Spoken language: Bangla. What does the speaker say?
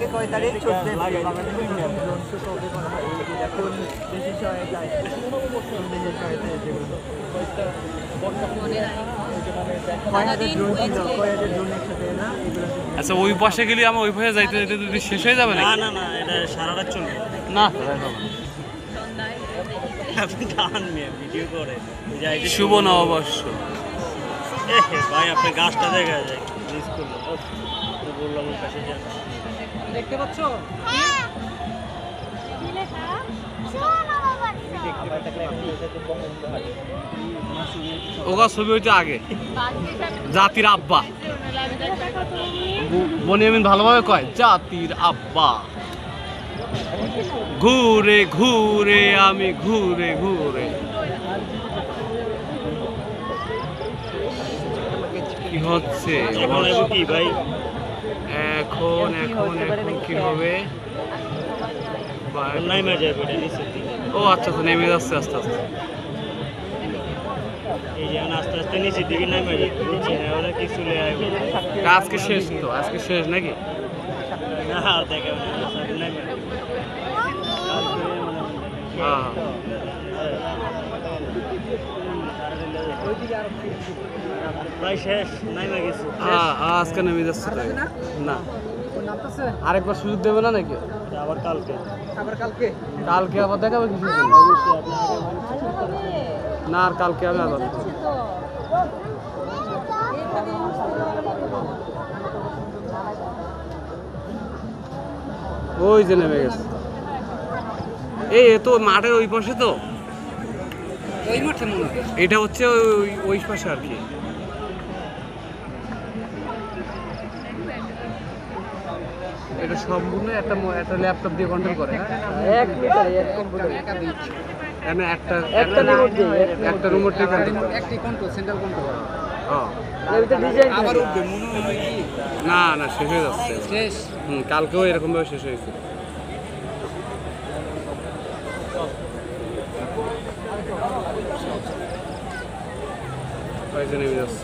আজকে কয় তারিখ? 14 বাংলাদেশের ড্রোন শো কবে করা হয়? কোন দেশের সহায়তায়? কোন দেশের সহায়তায় যেগুলো? কয় হাজার ড্রোন ছিল? কয় হাজার ড্রোন একসাথে না? আচ্ছা ওই পাশে গেলে আমার ওই পাশে যাইতে যাইতে যদি শেষ হয়ে যাবে না? না না এটা সারা রাত চলবে না। আপনি গান নিয়ে ভিডিও করে শুভ নববর্ষ। ভাই আপনি গাছটা দেখা যায় মিস করলো বললাম ওই পাশে যান দেখতে পাচ্ছ? ওগা ছবি হইতে আগে জাতির আব্বা বনিয়ামিন ভালোভাবে কয় জাতির আব্বা। ঘুরে ঘুরে আমি ঘুরে ঘুরে কি হচ্ছে কি ভাই এখন এখন এখন কি হবে? নাই মা যাবে এটা নিচের দিকে ও আচ্ছা আচ্ছা নেমে যাচ্ছে আস্তে আস্তে। এই যে আস্তে আস্তে নিচের দিকে নামে যাবে বুঝছি না ওরা কি চলে আসবে আজকে শেষ তো, আজকে শেষ নাকি? না আর দেখা সব নামে হ্যাঁ প্রায় শেষ নামে গেছে আজকে নেমে যাচ্ছে তাই না? আরেকবার সুযোগ দেবে না নাকি? আবার কালকে কালকে আবার দেখাবে কিছু না? আর কালকে আমি আবার ওই যে নেমে গেছে। এই এ তো মাঠের ওই পাশে তো, ওই মাঠে মনে হয়। এটা হচ্ছে ওই পাশে আর কি। এটা সম্পূর্ণ একটা ল্যাপটপ দিয়ে কন্ট্রোল করে। এক মিটারে এক কম্পিউটার একা বিট। এখানে একটা রিমোট থেকে কন্ট্রোল করে। একটি কন্ট্রোল সেন্ট্রাল কন্ট্রোল। হ্যাঁ এর ভিতরে ডিজাইন আবার উঠবে মনে হয় কি? না না শেষ হয়ে যাচ্ছে। শেষ। কালকেও এরকম ভাবে শেষ হয়েছে। পয়সা নেমে যাচ্ছে।